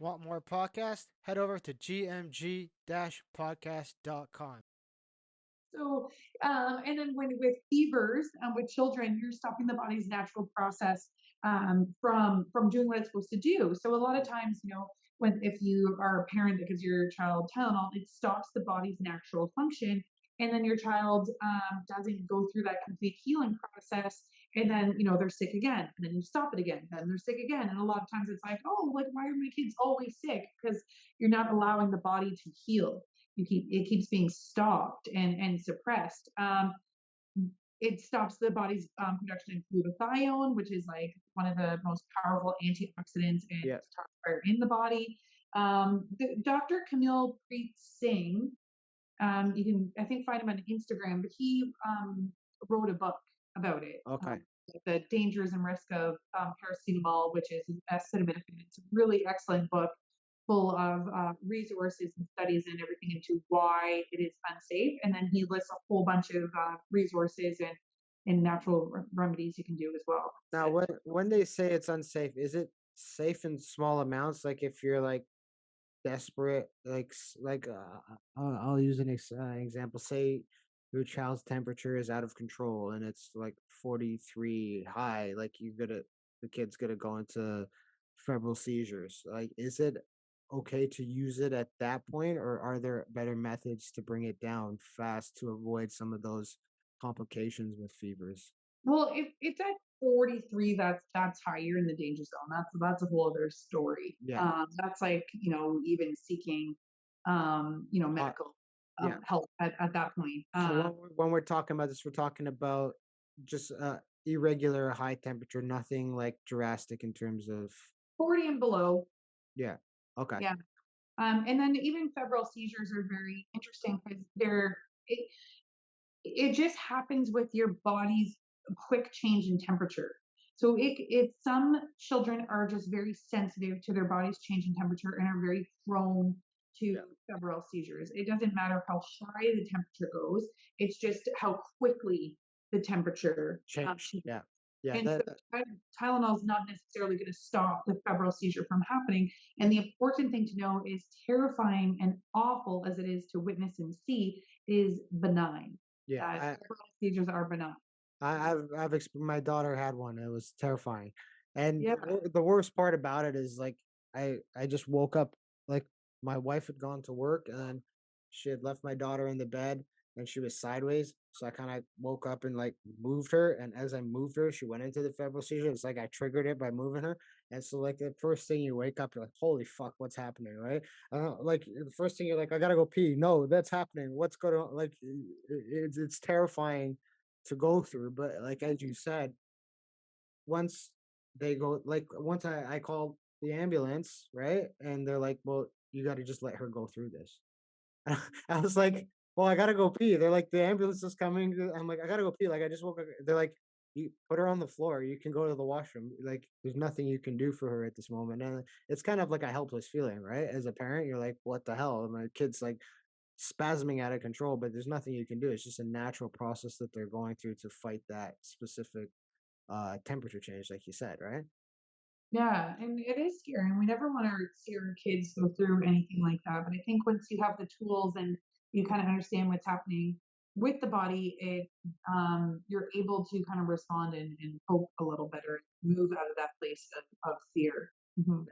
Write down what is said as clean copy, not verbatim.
Want more podcasts? Head over to gmg-podcast.com. So, and then when with fevers with children, you're stopping the body's natural process from doing what it's supposed to do. So a lot of times, when if you are a parent that gives your child Tylenol, it stops the body's natural function, and then your child doesn't go through that complete healing process, and then they're sick again, and then you stop it again, and they're sick again, and a lot of times it's like, oh, like why are my kids always sick? Because you're not allowing the body to heal. It keeps being stopped and suppressed. It stops the body's production of glutathione, which is like one of the most powerful antioxidants and Yeah. detoxifier in the body. Dr. Camille Preet Singh, you can I think find him on Instagram, but he wrote a book about it. Okay. The dangers and risk of paracetamol, which is acetaminophen. It's a really excellent book full of resources and studies and everything into why it is unsafe. And then he lists a whole bunch of resources and natural remedies you can do as well. Now, when they say it's unsafe, is it safe in small amounts? Like if you're like desperate, I'll use an example. Say your child's temperature is out of control and it's like 43 high, like the kid's gonna go into febrile seizures. Like, is it okay to use it at that point, or are there better methods to bring it down fast to avoid some of those complications with fevers? Well, if it's at 43, that's high. You're in the danger zone. That's a whole other story. Yeah. That's like even seeking Uh, medical yeah. help at that point. So when we're talking about this, we're talking about just irregular high temperature, nothing like drastic in terms of 40 and below. yeah. Okay. Yeah. And then even febrile seizures are very interesting because it, it just happens with your body's quick change in temperature. So some children are just very sensitive to their body's change in temperature and are very prone to Yeah. febrile seizures. It doesn't matter how high the temperature goes; it's just how quickly the temperature Change. changes. Yeah. Yeah. And so Tylenol is not necessarily going to stop the febrile seizure from happening. And the important thing to know is terrifying and awful as it is to witness and see is benign. Yeah. Febrile seizures are benign. My daughter had one. It was terrifying. And Yeah. the worst part about it is like I just woke up, like my wife had gone to work and then she had left my daughter in the bed and she was sideways. So I kind of woke up and like moved her. And as I moved her, she went into the febrile seizure. It's like I triggered it by moving her. And so like the first thing you wake up, you're like, holy fuck, what's happening? Right. Like the first thing you're like, I gotta go pee. No, that's happening. What's going on? Like it's terrifying to go through. But like as you said, once once I called the ambulance, right? And they're like, well, you got to just let her go through this. I was like, well, I gotta go pee. They're like, the ambulance is coming. I'm like, I gotta go pee. Like, I just woke up. They're like, you put her on the floor. You can go to the washroom. Like, there's nothing you can do for her at this moment. And it's kind of like a helpless feeling, right? As a parent, you're like, what the hell? And my kid's like spasming out of control, but there's nothing you can do. It's just a natural process that they're going through to fight that specific temperature change, like you said, right? Yeah, and it is scary, and we never want to see our kids go through anything like that. But I think once you have the tools and you kind of understand what's happening with the body, you're able to kind of respond and cope a little better, move out of that place of fear. Mhm.